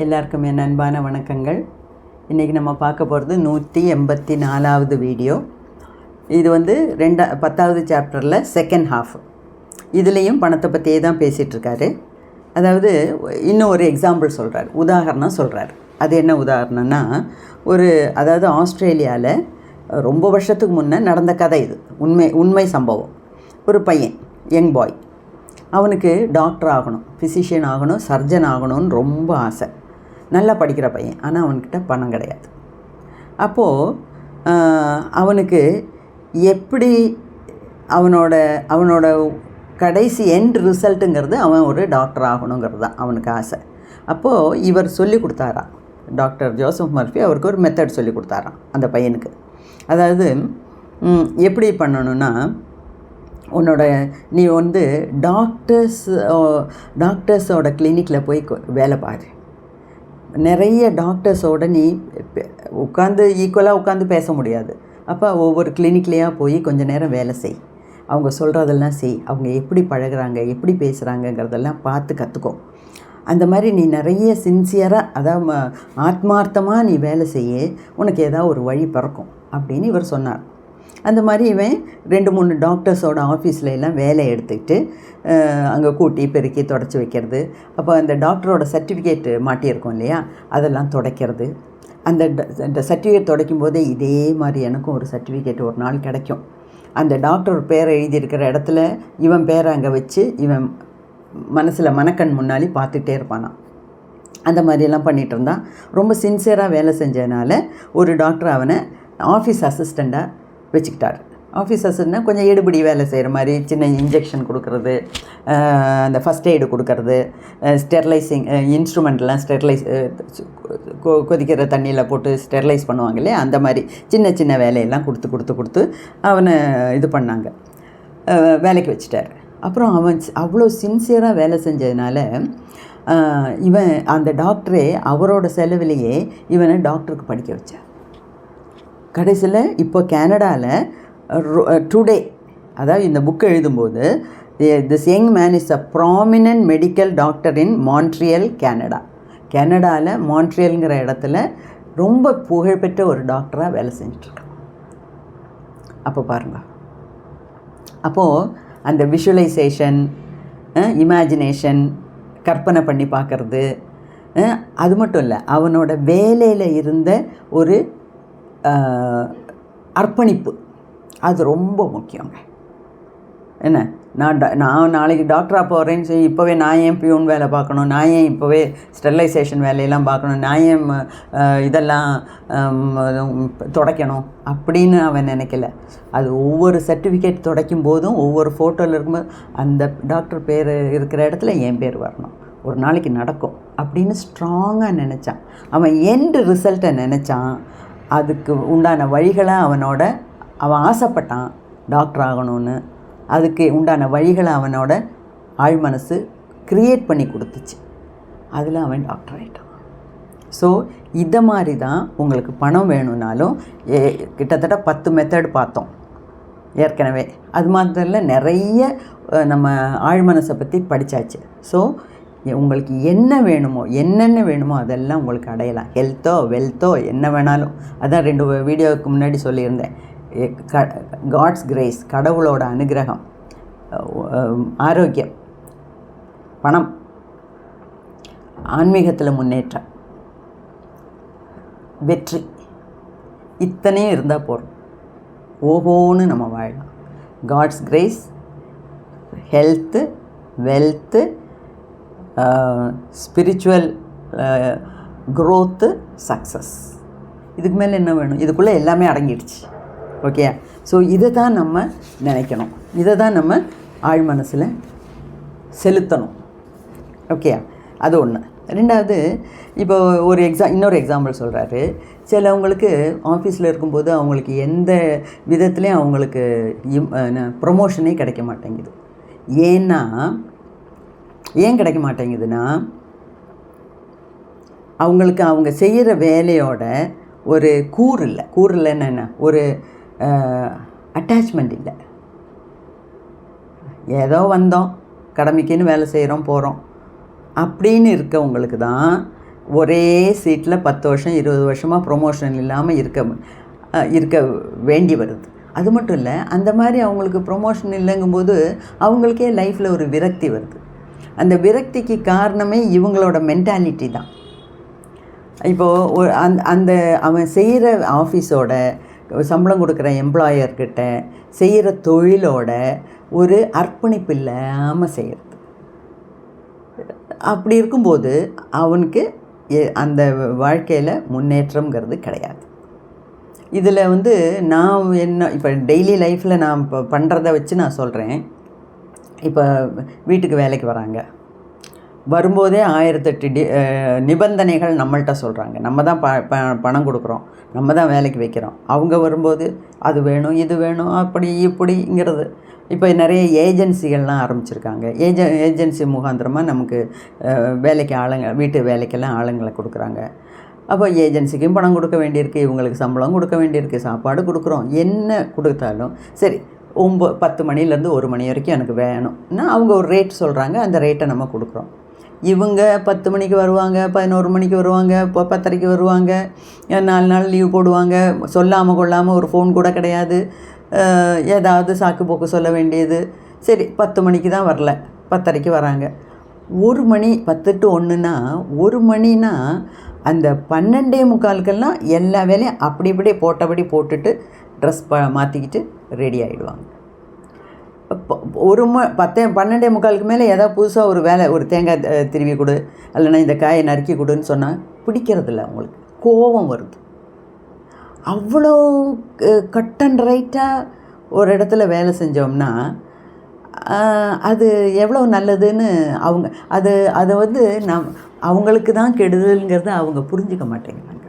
எல்லாருக்கும் என் அன்பான வணக்கங்கள். இன்றைக்கி நம்ம பார்க்க போகிறது 184வது வீடியோ. இது வந்து 10வது சாப்டரில் செகண்ட் ஹாஃப். இதுலேயும் பணத்தை பற்றியே தான் பேசிகிட்ருக்காரு. அதாவது இன்னும் ஒரு எக்ஸாம்பிள் சொல்கிறார், உதாரணம் சொல்கிறார். அது என்ன உதாரணம்னா, அதாவது ஆஸ்திரேலியாவில் ரொம்ப வருஷத்துக்கு முன்னே நடந்த கதை இது. உண்மை சம்பவம். ஒரு பையன், யங் பாய், அவனுக்கு டாக்டர் ஆகணும், ஃபிசிஷியன் ஆகணும், சர்ஜன் ஆகணும்னு ரொம்ப ஆசை. நல்லா படிக்கிற பையன், ஆனால் அவன்கிட்ட பணம் கிடையாது. அப்போது அவனுக்கு எப்படி அவனோட கடைசி எண்ட் ரிசல்ட்டுங்கிறது அவன் ஒரு டாக்டர் ஆகணுங்கிறது தான் அவனுக்கு ஆசை. அப்போது இவர் சொல்லி கொடுத்தாராம், டாக்டர் ஜோசப் மர்ஃபி அவருக்கு ஒரு மெத்தட் சொல்லி கொடுத்தாராம் அந்த பையனுக்கு. அதாவது எப்படி பண்ணணுன்னா, நீ வந்து டாக்டர்ஸோட கிளினிக்கில் போய் வேலை பாரு. நிறைய டாக்டர்ஸோட நீ ஈக்குவலாக உட்காந்து பேச முடியாது. அப்போ ஒவ்வொரு கிளினிக்லேயாக போய் கொஞ்சம் நேரம் வேலை செய். அவங்க சொல்கிறதெல்லாம் செய். அவங்க எப்படி பழகுறாங்க, எப்படி பேசுகிறாங்கங்கிறதெல்லாம் பார்த்து கற்றுக்கோ. அந்த மாதிரி நீ நிறைய சின்சியராக, அதாவது ஆத்மார்த்தமாக நீ வேலை செய்ய, உனக்கு ஏதாவது ஒரு வழி பிறக்கும் அப்படின்னு இவர் சொன்னார். அந்த மாதிரி இவன் 2-3 டாக்டர்ஸோட ஆஃபீஸில் எல்லாம் வேலை எடுத்துக்கிட்டு அங்கே கூட்டி பெருக்கி தொடச்சி வைக்கிறது. அப்போ அந்த டாக்டரோட சர்டிஃபிகேட் மாட்டியிருக்கோம் இல்லையா, அதெல்லாம் துடைக்கிறது. அந்த சர்டிஃபிகேட் துடைக்கும் போதே இதே மாதிரி எனக்கும் ஒரு சர்டிஃபிகேட் ஒரு நாள் கிடைக்கும். அந்த டாக்டர் பேரை எழுதியிருக்கிற இடத்துல இவன் பேரை அங்கே வச்சு இவன் மனசில் மனக்கண் முன்னாடி பார்த்துட்டே இருப்பானான். அந்த மாதிரியெல்லாம் பண்ணிகிட்டு இருந்தான். ரொம்ப சின்சியராக வேலை செஞ்சதுனால ஒரு டாக்டர் அவனை ஆஃபீஸ் அசிஸ்டண்ட்டாக வச்சுக்கிட்டார். ஆஃபீஸ் அசிஸ்டன்ட்னா கொஞ்சம் எடுபடி வேலை செய்கிற மாதிரி, சின்ன இன்ஜெக்ஷன் கொடுக்கறது, அந்த ஃபஸ்ட் எய்டு கொடுக்கறது, ஸ்டெர்லைசிங் இன்ஸ்ட்ருமெண்ட்லாம் கொதிக்கிற தண்ணியில் போட்டு ஸ்டெர்லைஸ் பண்ணுவாங்க இல்லையா, அந்த மாதிரி சின்ன சின்ன வேலையெல்லாம் கொடுத்து அவனை இது பண்ணாங்க, வேலைக்கு வச்சுட்டார். அப்புறம் அவன் அவ்வளோ சின்சியராக வேலை செஞ்சதுனால இவன் அந்த டாக்டரே அவரோட செலவிலேயே இவனை டாக்டருக்கு படிக்க வச்சார். கடைசியில் இப்போ கனடாவில் டுடே, அதாவது இந்த புக்கு எழுதும்போது, this young man is a prominent medical doctor in Montreal, கனடாவில் மான்ட்ரியல்ங்கிற இடத்துல ரொம்ப புகழ்பெற்ற ஒரு டாக்டராக வேலை செஞ்சிட்ருக்கான். அப்போ பாருங்கள், அப்போது அந்த விஷுவலைசேஷன், இமேஜினேஷன், கற்பனை பண்ணி பார்க்குறது, அது மட்டும் இல்லை, அவனோட வேலையில் இருந்த ஒரு அர்ப்பணிப்பு, அது ரொம்ப முக்கியங்க. என்ன, நான் நாளைக்கு டாக்டராக போகிறேன்னு சொல்லி இப்போவே நான் ஏன் பியூன் வேலை பார்க்கணும், நான் ஏன் இப்போவே ஸ்டெர்லைசேஷன் வேலையெல்லாம் பார்க்கணும், நான் ஏன் இதெல்லாம் துடைக்கணும் அப்படின்னு அவன் நினைக்கல. அது ஒவ்வொரு சர்டிஃபிகேட் துடைக்கும் போதும், ஒவ்வொரு ஃபோட்டோவில் இருக்கும்போது அந்த டாக்டர் பேர் இருக்கிற இடத்துல என் பேர் வரணும், ஒரு நாளைக்கு நடக்கும் அப்படின்னு ஸ்ட்ராங்காக நினச்சான். அவன் எண்ட் ரிசல்ட்டை நினச்சான். அதுக்கு உண்டான வழிகளை அவன் ஆசைப்பட்டான் டாக்டர் ஆகணும்னு. அதுக்கு உண்டான வழிகளை அவனோட ஆழ்மனசு க்ரியேட் பண்ணி கொடுத்துச்சு. அதில் அவன் டாக்டர் ஆகிட்டான். ஸோ இதை மாதிரி தான் உங்களுக்கு பணம் வேணும்னாலும் கிட்டத்தட்ட 10 மெத்தட் பார்த்தோம் ஏற்கனவே. அது மாதிரில நிறைய நம்ம ஆழ்மனசை பற்றி படித்தாச்சு. ஸோ உங்களுக்கு என்னென்ன வேணுமோ அதெல்லாம் உங்களுக்கு அடையலாம். ஹெல்த்தோ வெல்த்தோ என்ன வேணாலும். அதான் 2 வீடியோவுக்கு முன்னாடி சொல்லியிருந்தேன். காட்ஸ் கிரேஸ், கடவுளோட அனுகிரகம், ஆரோக்கியம், பணம், ஆன்மீகத்தில் முன்னேற்றம், வெற்றி, இத்தனையும் இருந்தால் போதும், ஓஹோன்னு நம்ம வாழலாம். God's grace, health, wealth, spiritual growth, success. இதுக்கு மேலே என்ன வேணும்? இதுக்குள்ளே எல்லாமே அடங்கிடுச்சு. ஓகே. ஸோ இதை தான் நம்ம நினைக்கணும், இதை தான் நம்ம ஆழ் மனசில் செலுத்தணும். ஓகே, அது ஒன்று. ரெண்டாவது, இப்போ இன்னொரு எக்ஸாம்பிள் சொல்கிறாரு. சிலவங்களுக்கு ஆஃபீஸில் இருக்கும்போது அவங்களுக்கு எந்த விதத்துலேயும் அவங்களுக்கு ப்ரொமோஷனே கிடைக்க மாட்டேங்குது. ஏன் கிடைக்க மாட்டேங்குதுன்னா, அவங்களுக்கு அவங்க செய்கிற வேலையோட ஒரு கூறு இல்லைன்னா என்ன, ஒரு அட்டாச்மெண்ட் இல்லை. ஏதோ வந்தோம், கடமைக்குன்னு வேலை செய்கிறோம், போகிறோம் அப்படின்னு இருக்கவங்களுக்கு தான் ஒரே சீட்டில் 10 வருஷம் 20 வருஷமாக ப்ரொமோஷன் இல்லாமல் இருக்க வேண்டி வருது. அது மட்டும் இல்லை, அந்த மாதிரி அவங்களுக்கு ப்ரொமோஷன் இல்லைங்கும்போது அவங்களுக்கே லைஃப்பில் ஒரு விரக்தி வருது. அந்த விரக்திக்கு காரணமே இவங்களோட மென்டாலிட்டி தான். இப்போது அந்த அவன் செய்கிற ஆஃபீஸோட, சம்பளம் கொடுக்குற எம்ப்ளாயர்கிட்ட, செய்கிற தொழிலோட ஒரு அர்ப்பணிப்பு இல்லாமல் செய்கிறது. அப்படி இருக்கும்போது அவனுக்கு அந்த வாழ்க்கையில் முன்னேற்றம்ங்கிறது கிடையாது. இதில் நான் இப்போ டெய்லி லைஃப்பில் நான் இப்போ பண்ணுறத வச்சு நான் சொல்கிறேன். இப்போ வீட்டுக்கு வேலைக்கு வராங்க, வரும்போதே 1008 நிபந்தனைகள் நம்மள்கிட்ட சொல்கிறாங்க. நம்ம தான் பணம் கொடுக்குறோம், நம்ம தான் வேலைக்கு வைக்கிறோம். அவங்க வரும்போது அது வேணும், இது வேணும், அப்படி இப்படிங்கிறது. இப்போ நிறைய ஏஜென்சிகள்லாம் ஆரம்பிச்சிருக்காங்க. ஏஜென்சி முகாந்திரமாக நமக்கு வேலைக்கு வீட்டு வேலைக்கெல்லாம் ஆளுங்களை கொடுக்குறாங்க. அப்போ ஏஜென்சிக்கும் பணம் கொடுக்க வேண்டியிருக்கு, இவங்களுக்கு சம்பளம் கொடுக்க வேண்டியிருக்கு, சாப்பாடு கொடுக்குறோம். என்ன கொடுத்தாலும் சரி, 10 மணிலேருந்து 1 மணி வரைக்கும் எனக்கு வேணும்னா அவங்க ஒரு ரேட் சொல்கிறாங்க, அந்த ரேட்டை நம்ம கொடுக்குறோம். இவங்க 10 மணிக்கு வருவாங்க, 11 மணிக்கு வருவாங்க, 10:30க்கு வருவாங்க, 4 நாள் லீவ் போடுவாங்க. சொல்லாமல் கொள்ளாமல் ஒரு ஃபோன் கூட கிடையாது, ஏதாவது சாக்கு போக்கு சொல்ல வேண்டியது. சரி, 10 மணிக்கு தான் வரல, 10:30க்கு வராங்க. 1 மணி 10 to 1ன்னா 1 மணினா அந்த 12:45க்கெல்லாம் எல்லா வேலையும் அப்படி போட்டபடி போட்டுட்டு ட்ரெஸ் மாற்றிக்கிட்டு ரெடி ஆகிடுவாங்க. 12:45க்கு மேலே ஏதாவது புதுசாக ஒரு வேலை, ஒரு தேங்காய் திருவி கொடு, இல்லைன்னா இந்த காயை நறுக்கி கொடுன்னு சொன்னால் பிடிக்கிறதில்ல, அவங்களுக்கு கோபம் வருது. அவ்வளோ கட் அண்ட் ரைட்டாக ஒரு இடத்துல வேலை செஞ்சோம்னா அது எவ்வளோ நல்லதுன்னு அதை அவங்களுக்கு தான் கெடுதல்ங்கிறத அவங்க புரிஞ்சிக்க மாட்டேங்கிறாங்க.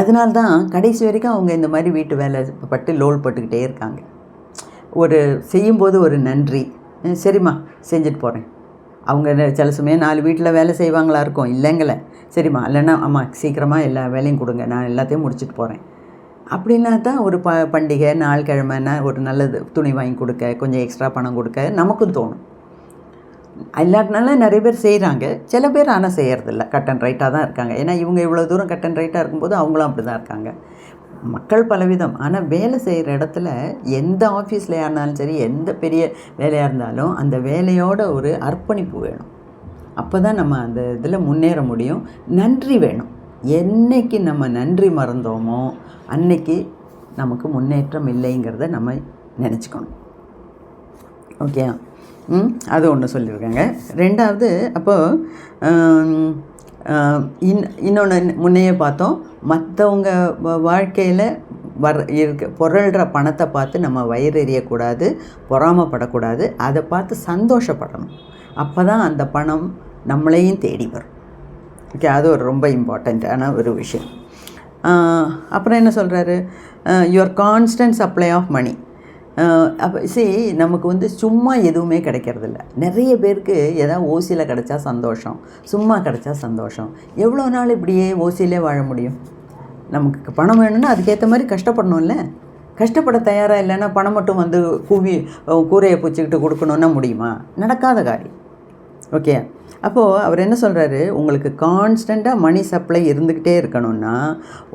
அதனால்தான் கடைசி வரைக்கும் அவங்க இந்த மாதிரி வீட்டு வேலை லோல் பட்டுக்கிட்டே இருக்காங்க. செய்யும்போது ஒரு நன்றி, சரிம்மா செஞ்சுட்டு போகிறேன். அவங்க சில சமயம் 4 வீட்டில் வேலை செய்வாங்களா இருக்கும், இல்லைங்கள, சரிம்மா, இல்லைன்னா அம்மா சீக்கிரமாக எல்லா வேலையும் கொடுங்க, நான் எல்லாத்தையும் முடிச்சுட்டு போகிறேன். அப்படின்னா தான் ஒரு பண்டிகை நாள் கிழமைன்னா ஒரு நல்லது துணி வாங்கி கொடுக்க, கொஞ்சம் எக்ஸ்ட்ரா பணம் கொடுக்க நமக்கும் தோணும். இல்லாட்டினால நிறைய பேர் செய்கிறாங்க, சில பேர் ஆனால் செய்கிறதில்ல, கட் அண்ட் ரைட்டாக தான் இருக்காங்க. ஏன்னா இவங்க இவ்வளோ தூரம் கட் அண்ட் ரைட்டாக இருக்கும்போது அவங்களும் அப்படி தான் இருக்காங்க. மக்கள் பலவிதம். ஆனால் வேலை செய்கிற இடத்துல எந்த ஆஃபீஸில் இருந்தாலும் சரி, எந்த பெரிய வேலையாக இருந்தாலும் அந்த வேலையோட ஒரு அர்ப்பணிப்பு வேணும். அப்போ தான் நம்ம அந்த இதில் முன்னேற முடியும். நன்றி வேணும். என்னைக்கு நம்ம நன்றி மறந்தோமோ அன்னைக்கு நமக்கு முன்னேற்றம் இல்லைங்கிறத நம்ம நினச்சிக்கணும். ஓகே, அது ஒன்று சொல்லியிருக்காங்க. 2வது, அப்போது இன்னொன்று முன்னையே பார்த்தோம், மற்றவங்க வாழ்க்கையில் பொருள்ற பணத்தை பார்த்து நம்ம வயிறு எறியக்கூடாது, பொறாமப்படக்கூடாது, அதை பார்த்து சந்தோஷப்படணும். அப்போ தான் அந்த பணம் நம்மளையும் தேடி வரும். ஓகே, அது ஒரு ரொம்ப இம்பார்ட்டண்ட்டான ஒரு விஷயம். அப்புறம் என்ன சொல்கிறாரு, your constant supply of money. அப்போ நமக்கு சும்மா எதுவுமே கிடைக்கிறதில்ல. நிறைய பேருக்கு ஏதாவது ஓசியில் கிடச்சா சந்தோஷம், சும்மா கிடச்சா சந்தோஷம். எவ்வளோ நாள் இப்படியே ஓசியிலே வாழ முடியும்? நமக்கு பணம் வேணும்னா அதுக்கேற்ற மாதிரி கஷ்டப்படணும்ல. கஷ்டப்பட தயாராக இல்லைன்னா பணம் மட்டும் கூரையை பூச்சிக்கிட்டு கொடுக்கணுன்னா முடியுமா? நடக்காத காரியம். ஓகே, அப்போது அவர் என்ன சொல்கிறாரு, உங்களுக்கு கான்ஸ்டண்ட்டாக மணி சப்ளை இருந்துக்கிட்டே இருக்கணும்னா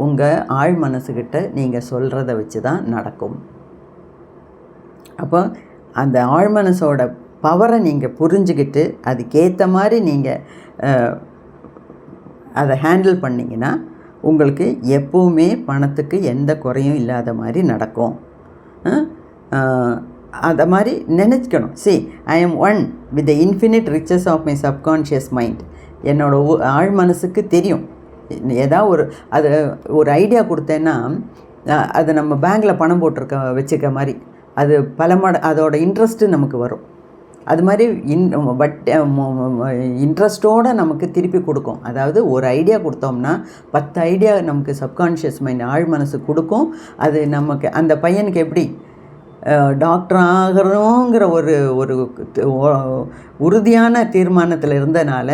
உங்கள் ஆழ் மனசுக்கிட்ட நீங்கள் சொல்கிறத வச்சு தான் நடக்கும். அப்போ அந்த ஆழ் மனசோட பவரை நீங்கள் புரிஞ்சுக்கிட்டு அதுக்கேற்ற மாதிரி நீங்கள் அதை ஹேண்டில் பண்ணிங்கன்னா உங்களுக்கு எப்போவுமே பணத்துக்கு எந்த குறையும் இல்லாத மாதிரி நடக்கும். அதை மாதிரி நினச்சிக்கணும். I am one with the infinite riches of my subconscious mind. என்னோடய ஆழ் மனசுக்கு தெரியும். ஏதாவது ஒரு ஐடியா கொடுத்தேன்னா அது நம்ம பேங்கில் பணம் வச்சுருக்க மாதிரி அது அதோட இன்ட்ரெஸ்ட்டு நமக்கு வரும். அது மாதிரி இன்ட்ரெஸ்ட்டோடு நமக்கு திருப்பி கொடுக்கும். அதாவது ஒரு ஐடியா கொடுத்தோம்னா 10 ஐடியா நமக்கு சப்கான்ஷியஸ் மைண்ட் ஆழ் மனசு கொடுக்கும். அது நமக்கு அந்த பையனுக்கு எப்படி டாக்டர் ஆகிறோங்கிற ஒரு உறுதியான தீர்மானத்தில் இருந்தனால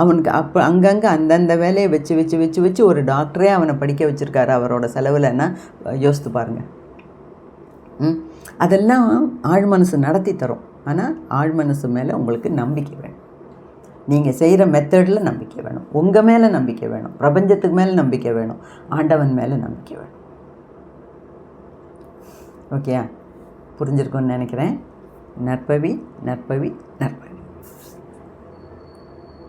அவனுக்கு அங்கங்கே அந்தந்த வேலையை வச்சு ஒரு டாக்டரே அவனை படிக்க வச்சுருக்காரு அவரோட செலவுலன்னா யோசித்து பாருங்கள். அதெல்லாம் ஆழ் மனசு நடத்தி தரும். ஆனால் ஆழ் மனசு மேலே உங்களுக்கு நம்பிக்கை வேணும். நீங்கள் செய்கிற மெத்தடில் நம்பிக்கை வேணும், உங்கள் மேலே நம்பிக்கை வேணும், பிரபஞ்சத்துக்கு மேலே நம்பிக்கை வேணும், ஆண்டவன் மேலே நம்பிக்கை வேணும். ஓகேயா? புரிஞ்சிருக்கும்னு நினைக்கிறேன். நற்பவி நற்பவி நற்பவி.